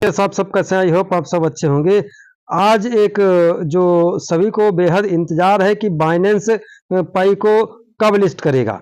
आप सब कैसे हैं? आई होप आप सब अच्छे होंगे। आज एक जो सभी को बेहद इंतजार है कि बाइनेंस पाई को कब लिस्ट करेगा।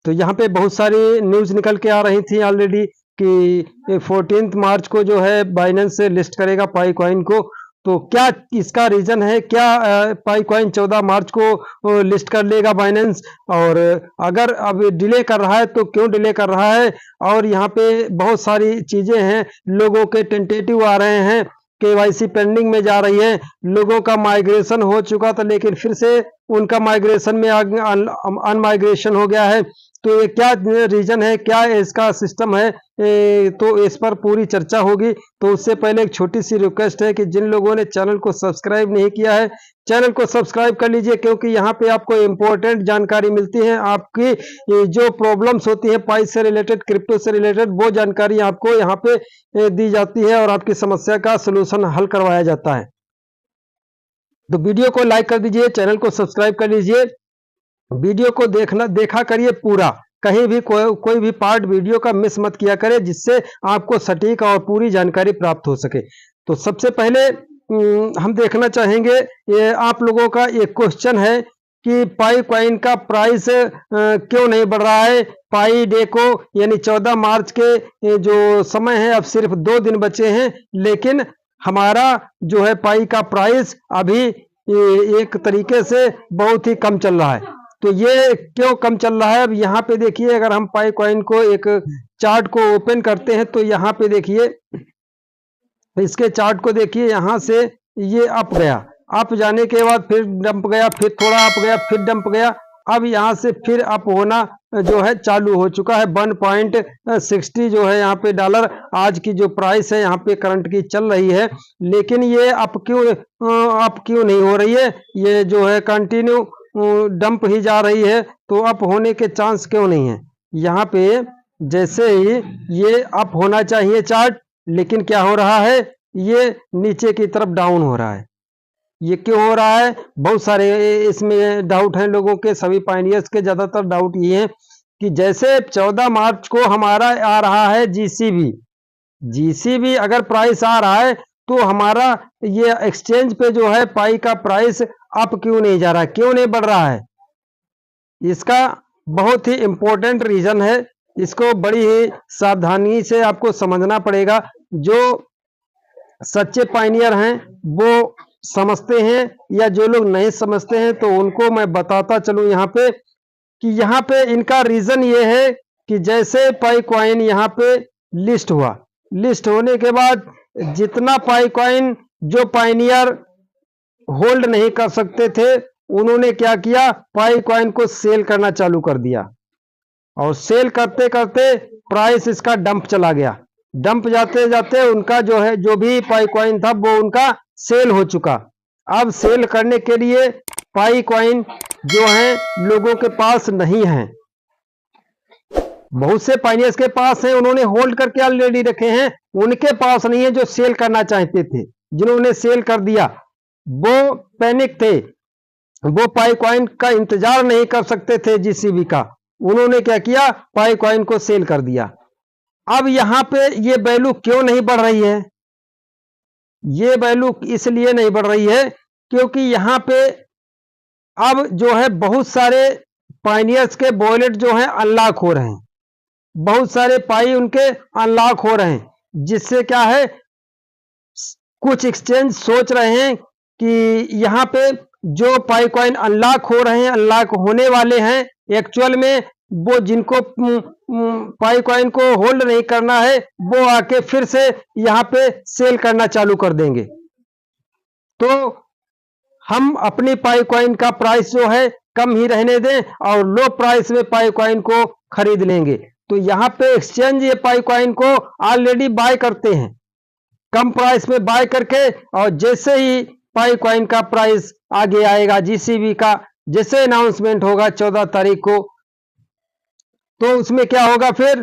तो यहाँ पे बहुत सारी न्यूज़ निकल के आ रही थी ऑलरेडी कि 14 मार्च को जो है बाइनेंस से लिस्ट करेगा पाई कॉइन को। तो क्या इसका रीज़न है, क्या पाई कॉइन 14 मार्च को लिस्ट कर लेगा बाइनेंस, और अगर अब डिले कर रहा है तो क्यों डिले कर रहा है। और यहाँ पे बहुत सारी चीज़ें हैं, लोगों के टेंटेटिव आ रहे हैं, केवाईसी पेंडिंग में जा रही है, लोगों का माइग्रेशन हो चुका था लेकिन फिर से उनका माइग्रेशन में अनमाइग्रेशन हो गया है। तो ये क्या रीजन है, क्या इसका सिस्टम है, तो इस पर पूरी चर्चा होगी। तो उससे पहले एक छोटी सी रिक्वेस्ट है कि जिन लोगों ने चैनल को सब्सक्राइब नहीं किया है, चैनल को सब्सक्राइब कर लीजिए, क्योंकि यहाँ पे आपको इम्पोर्टेंट जानकारी मिलती है। आपकी जो प्रॉब्लम्स होती हैं पाई से रिलेटेड, क्रिप्टो से रिलेटेड, वो जानकारी आपको यहाँ पे दी जाती है और आपकी समस्या का सलूशन हल करवाया जाता है। तो वीडियो को लाइक कर दीजिए, चैनल को सब्सक्राइब कर लीजिए, वीडियो को देखा करिए पूरा, कहीं भी कोई भी पार्ट वीडियो का मिस मत किया करें, जिससे आपको सटीक और पूरी जानकारी प्राप्त हो सके। तो सबसे पहले हम देखना चाहेंगे, ये आप लोगों का एक क्वेश्चन है कि पाई कॉइन का प्राइस क्यों नहीं बढ़ रहा है। पाई डे को यानी 14 मार्च के जो समय है, अब सिर्फ 2 दिन बचे हैं, लेकिन हमारा जो है पाई का प्राइस अभी एक तरीके से बहुत ही कम चल रहा है। तो ये क्यों कम चल रहा है, अब यहाँ पे देखिए, अगर हम पाई कॉइन को एक चार्ट को ओपन करते हैं तो यहाँ पे देखिए, इसके चार्ट को देखिए, यहाँ से ये अप गया, अप जाने के बाद फिर डंप गया, फिर थोड़ा अप गया, फिर डंप गया, अब यहाँ से फिर अप होना जो है चालू हो चुका है। 1.60 जो है यहाँ पे डॉलर आज की जो प्राइस है यहाँ पे करंट की चल रही है, लेकिन ये अप क्यों नहीं हो रही है, ये जो है कंटिन्यू डंप ही जा रही है। तो अप होने के चांस क्यों नहीं है। यहाँ पे जैसे ही ये अप होना चाहिए चार्ट, लेकिन क्या हो रहा है, ये नीचे की तरफ डाउन हो रहा है। ये क्यों हो रहा है, बहुत सारे इसमें डाउट हैं लोगों के, सभी पायनियर्स के ज़्यादातर डाउट ये है कि जैसे 14 मार्च को हमारा आ रहा है जीसीबी अगर प्राइस आ रहा है, तो हमारा ये एक्सचेंज पे जो है पाई का प्राइस अप क्यों नहीं जा रहा है, क्यों नहीं बढ़ रहा है। इसका बहुत ही इंपॉर्टेंट रीजन है, इसको बड़ी ही सावधानी से आपको समझना पड़ेगा। जो सच्चे पायनियर हैं वो समझते हैं, या जो लोग नहीं समझते हैं तो उनको मैं बताता चलूं यहाँ पे कि यहाँ पे इनका रीजन ये है कि जैसे पाई कॉइन यहाँ पे लिस्ट हुआ, लिस्ट होने के बाद जितना पाई कॉइन जो पायनियर होल्ड नहीं कर सकते थे, उन्होंने क्या किया, पाई कॉइन को सेल करना चालू कर दिया, और सेल करते करते प्राइस इसका डंप चला गया। डंप जाते जाते उनका जो है, जो भी पाई कॉइन था वो उनका सेल हो चुका। अब सेल करने के लिए पाई कॉइन जो है लोगों के पास नहीं है, बहुत से पाइनियर्स के पास है, उन्होंने होल्ड करके ऑलरेडी रखे हैं, उनके पास नहीं है जो सेल करना चाहते थे। जिन्होंने सेल कर दिया वो पैनिक थे, वो पाई कॉइन का इंतजार नहीं कर सकते थे जीसीबी का, उन्होंने क्या किया, पाई कॉइन को सेल कर दिया। अब यहां पे ये वैल्यू क्यों नहीं बढ़ रही है, ये वैल्यू इसलिए नहीं बढ़ रही है क्योंकि यहां पे अब जो है बहुत सारे पाइनियर्स के वॉलेट जो हैं अनलॉक हो रहे हैं, बहुत सारे पाई उनके अनलॉक हो रहे हैं, जिससे क्या है, कुछ एक्सचेंज सोच रहे हैं कि यहाँ पे जो पाई कॉइन अनलॉक हो रहे हैं, अनलॉक होने वाले हैं, एक्चुअल में वो जिनको पाई कॉइन को होल्ड नहीं करना है, वो आके फिर से यहाँ पे सेल करना चालू कर देंगे। तो हम अपनी पाई कॉइन का प्राइस जो है कम ही रहने दें और लो प्राइस में पाई कॉइन को खरीद लेंगे। तो यहाँ पे एक्सचेंज ये पाई कॉइन को ऑलरेडी बाय करते हैं, कम प्राइस में बाय करके, और जैसे ही पाई कॉइन का प्राइस आगे आएगा, जीसीबी का जैसे अनाउंसमेंट होगा 14 तारीख को, तो उसमें क्या होगा, फिर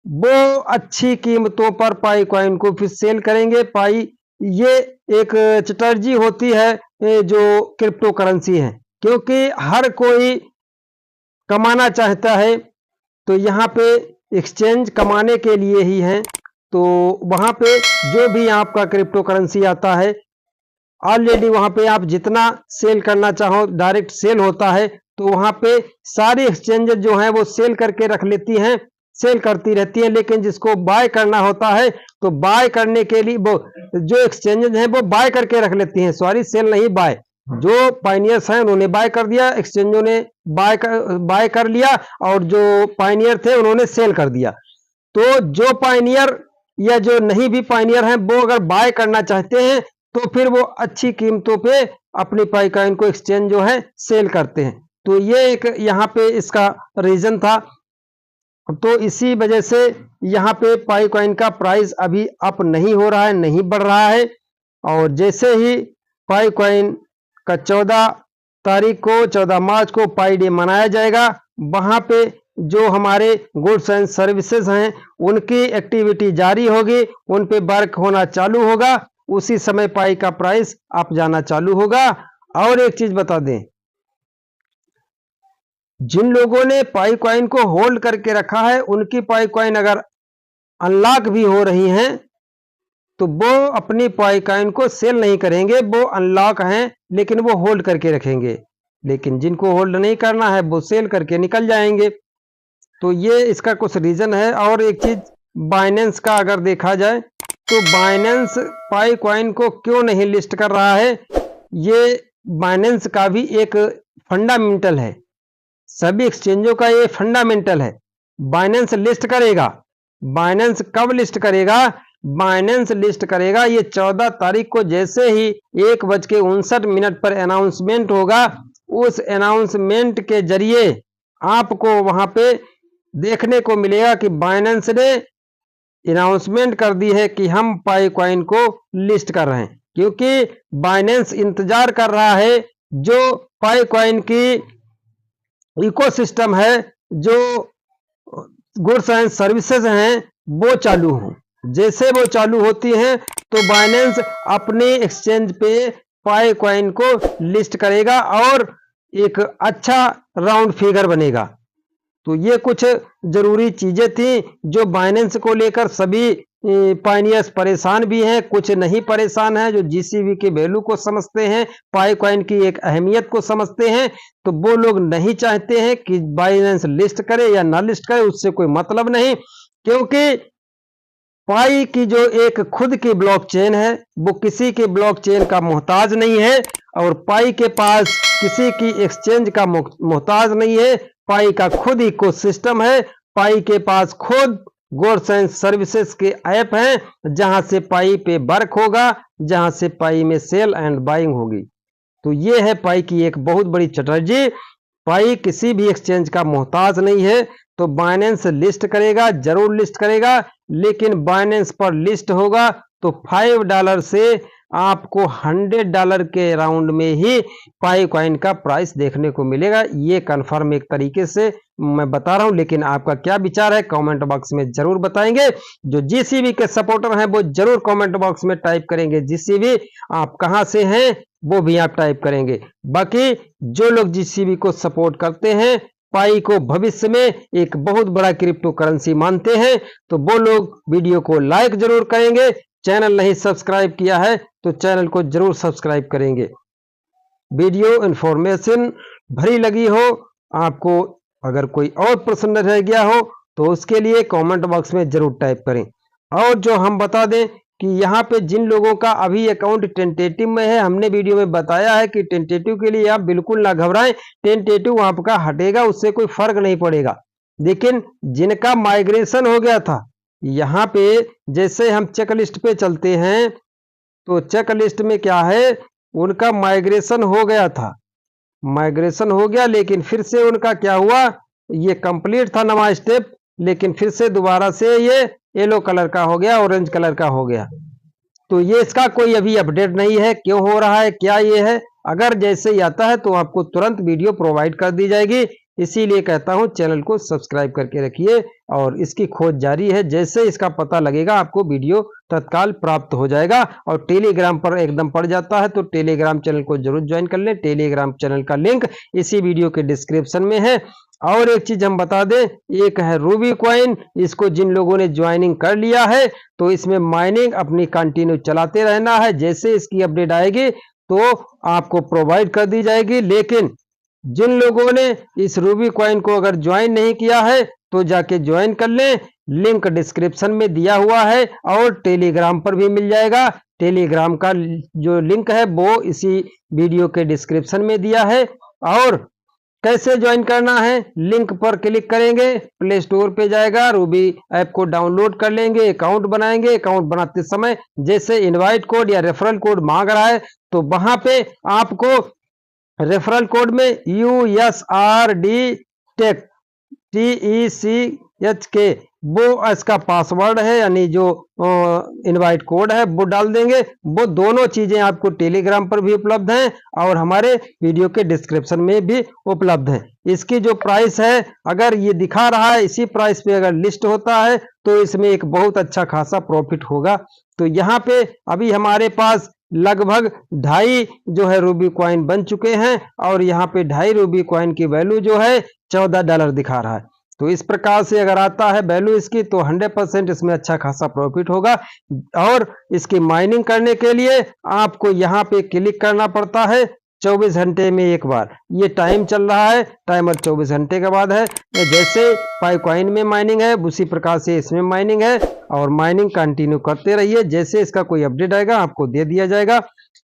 वो अच्छी कीमतों पर पाई कॉइन को फिर सेल करेंगे। पाई ये एक स्ट्रेटजी होती है जो क्रिप्टो करेंसी है, क्योंकि हर कोई कमाना चाहता है, तो यहाँ पे एक्सचेंज कमाने के लिए ही है। तो वहां पे जो भी आपका क्रिप्टो करेंसी आता है ऑलरेडी वहां पे आप जितना सेल करना चाहो डायरेक्ट सेल होता है, तो वहां पे सारी एक्सचेंजेस जो हैं वो सेल करके रख लेती हैं, सेल करती रहती हैं। लेकिन जिसको बाय करना होता है तो बाय करने के लिए वो जो एक्सचेंजेस हैं वो बाय करके रख लेती हैं, सॉरी सेल नहीं बाय। जो पाइनियर्स हैं उन्होंने बाय कर दिया, एक्सचेंजों ने बाय कर लिया, और जो पाइनियर थे उन्होंने सेल कर दिया। तो जो पाइनियर या जो नहीं भी पाइनियर हैं वो अगर बाय करना चाहते हैं तो फिर वो अच्छी कीमतों पे अपनी पाइकॉइन को एक्सचेंज जो है सेल करते हैं। तो ये एक यहाँ पे इसका रीजन था। तो इसी वजह से यहाँ पे पाइकॉइन का प्राइस अभी अप नहीं हो रहा है, नहीं बढ़ रहा है। और जैसे ही पाइकॉइन का 14 तारीख को 14 मार्च को पाई डे मनाया जाएगा, वहां पे जो हमारे गुड्स एंड सर्विसेज हैं उनकी एक्टिविटी जारी होगी, उन पे वर्क होना चालू होगा, उसी समय पाई का प्राइस अप जाना चालू होगा। और एक चीज बता दें, जिन लोगों ने पाई कॉइन को होल्ड करके रखा है उनकी पाई कॉइन अगर अनलॉक भी हो रही हैं तो वो अपनी पाई कॉइन को सेल नहीं करेंगे, वो अनलॉक हैं लेकिन वो होल्ड करके रखेंगे। लेकिन जिनको होल्ड नहीं करना है वो सेल करके निकल जाएंगे। तो ये इसका कुछ रीजन है। और एक चीज बाइनेंस का अगर देखा जाए तो बाइनेंस पाई कॉइन को क्यों नहीं लिस्ट कर रहा है, ये बाइनेंस का भी एक फंडामेंटल है, सभी एक्सचेंजों का ये फंडामेंटल है। बाइनेंस लिस्ट करेगा, बाइनेंस कब लिस्ट करेगा, बाइनेंस लिस्ट करेगा ये 14 तारीख को, जैसे ही 1:59 पर अनाउंसमेंट होगा, उस अनाउंसमेंट के जरिए आपको वहां पे देखने को मिलेगा कि बाइनेंस ने अनाउंसमेंट कर दी है कि हम पाई कॉइन को लिस्ट कर रहे हैं। क्योंकि बाइनेंस इंतजार कर रहा है जो पाई कॉइन की इकोसिस्टम है, जो गुड्स एंड सर्विसेज हैं वो चालू हों। जैसे वो चालू होती हैं तो बाइनेंस अपने एक्सचेंज पे पाई कॉइन को लिस्ट करेगा और एक अच्छा राउंड फिगर बनेगा। तो ये कुछ जरूरी चीजें थी जो बाइनेंस को लेकर सभी पाइनियर्स परेशान भी हैं, कुछ नहीं परेशान हैं, जो जीसीबी के वैल्यू को समझते हैं, पाई कॉइन की एक अहमियत को समझते हैं। तो वो लोग नहीं चाहते हैं कि बाइनेंस लिस्ट करे या ना लिस्ट करे, उससे कोई मतलब नहीं। क्योंकि पाई की जो एक खुद की ब्लॉकचेन है वो किसी के ब्लॉकचेन का मोहताज नहीं है, और पाई के पास किसी की एक्सचेंज का मोहताज नहीं है। पाई का खुद इकोसिस्टम है, पाई के पास खुद गुड्स एंड सर्विसेज के ऐप हैं जहां से पाई पे वर्क होगा, जहां से पाई में सेल एंड बाइंग होगी। तो ये है पाई की एक बहुत बड़ी स्ट्रेटजी। पाई किसी भी एक्सचेंज का मोहताज नहीं है। तो बाइनेंस लिस्ट करेगा, जरूर लिस्ट करेगा, लेकिन बाइनेंस पर लिस्ट होगा तो $5 से आपको $100 के राउंड में ही पाई कॉइन का प्राइस देखने को मिलेगा। ये कंफर्म एक तरीके से मैं बता रहा हूं, लेकिन आपका क्या विचार है कमेंट बॉक्स में जरूर बताएंगे। जो जीसीबी के सपोर्टर हैं वो जरूर कमेंट बॉक्स में टाइप करेंगे जीसीबी, आप कहां से हैं वो भी आप टाइप करेंगे। बाकी जो लोग जीसीबी को सपोर्ट करते हैं, पाई को भविष्य में एक बहुत बड़ा क्रिप्टो करेंसी मानते हैं, तो वो लोग वीडियो को लाइक जरूर करेंगे। चैनल नहीं सब्सक्राइब किया है तो चैनल को जरूर सब्सक्राइब करेंगे। वीडियो इंफॉर्मेशन भरी लगी हो, आपको अगर कोई और प्रश्न रह गया हो तो उसके लिए कमेंट बॉक्स में जरूर टाइप करें। और जो हम बता दें कि यहाँ पे जिन लोगों का अभी अकाउंट टेंटेटिव में है, हमने वीडियो में बताया है कि टेंटेटिव के लिए आप बिल्कुल ना घबराएं, टेंटेटिव आपका हटेगा, उससे कोई फर्क नहीं पड़ेगा। लेकिन जिनका माइग्रेशन हो गया था, यहाँ पे जैसे हम चेक लिस्ट पे चलते हैं तो चेक लिस्ट में क्या है, उनका माइग्रेशन हो गया था, माइग्रेशन हो गया, लेकिन फिर से उनका क्या हुआ, ये कंप्लीट था नवा स्टेप, लेकिन फिर से दोबारा से ये येलो कलर का हो गया, ऑरेंज कलर का हो गया। तो ये इसका कोई अभी अपडेट नहीं है, क्यों हो रहा है, क्या ये है। अगर जैसे ही आता है तो आपको तुरंत वीडियो प्रोवाइड कर दी जाएगी। इसीलिए कहता हूं चैनल को सब्सक्राइब करके रखिए, और इसकी खोज जारी है, जैसे इसका पता लगेगा आपको वीडियो तत्काल प्राप्त हो जाएगा। और टेलीग्राम पर एकदम पड़ जाता है तो टेलीग्राम चैनल को जरूर ज्वाइन कर लें। टेलीग्राम चैनल का लिंक इसी वीडियो के डिस्क्रिप्शन में है। और एक चीज हम बता दें, एक है रूबी कॉइन, इसको जिन लोगों ने ज्वाइनिंग कर लिया है तो इसमें माइनिंग अपनी कंटिन्यू चलाते रहना है। जैसे इसकी अपडेट आएगी तो आपको प्रोवाइड कर दी जाएगी। लेकिन जिन लोगों ने इस रूबी कॉइन को अगर ज्वाइन नहीं किया है तो जाके ज्वाइन कर लें, लिंक डिस्क्रिप्शन में दिया हुआ है और टेलीग्राम पर भी मिल जाएगा। टेलीग्राम का जो लिंक है वो इसी वीडियो के डिस्क्रिप्शन में दिया है। और कैसे ज्वाइन करना है, लिंक पर क्लिक करेंगे, प्ले स्टोर पे जाएगा, रूबी ऐप को डाउनलोड कर लेंगे, अकाउंट बनाएंगे। अकाउंट बनाते समय जैसे इनवाइट कोड या रेफरल कोड मांग रहा है तो वहां पे आपको रेफरल कोड में USRD टेक TECH वो इसका पासवर्ड है, यानी जो इनवाइट कोड है वो डाल देंगे। वो दोनों चीजें आपको टेलीग्राम पर भी उपलब्ध हैं और हमारे वीडियो के डिस्क्रिप्शन में भी उपलब्ध है। इसकी जो प्राइस है, अगर ये दिखा रहा है इसी प्राइस पे अगर लिस्ट होता है तो इसमें एक बहुत अच्छा खासा प्रॉफिट होगा। तो यहाँ पे अभी हमारे पास लगभग 2.5 जो है रूबी कॉइन बन चुके हैं और यहाँ पे 2.5 रूबी कॉइन की वैल्यू जो है $14 दिखा रहा है। तो इस प्रकार से अगर आता है वैल्यू इसकी तो 100% इसमें अच्छा खासा प्रॉफिट होगा। और इसकी माइनिंग करने के लिए आपको यहाँ पे क्लिक करना पड़ता है 24 घंटे में एक बार। ये टाइम चल रहा है, टाइमर 24 घंटे के बाद है। जैसे पाइकॉइन में माइनिंग है उसी प्रकार से इसमें माइनिंग है और माइनिंग कंटिन्यू करते रहिए। जैसे इसका कोई अपडेट आएगा आपको दे दिया जाएगा।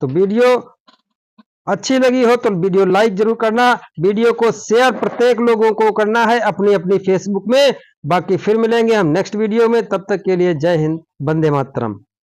तो वीडियो अच्छी लगी हो तो वीडियो लाइक जरूर करना, वीडियो को शेयर प्रत्येक लोगों को करना है अपनी अपनी फेसबुक में। बाकी फिर मिलेंगे हम नेक्स्ट वीडियो में, तब तक के लिए जय हिंद, वंदे मातरम।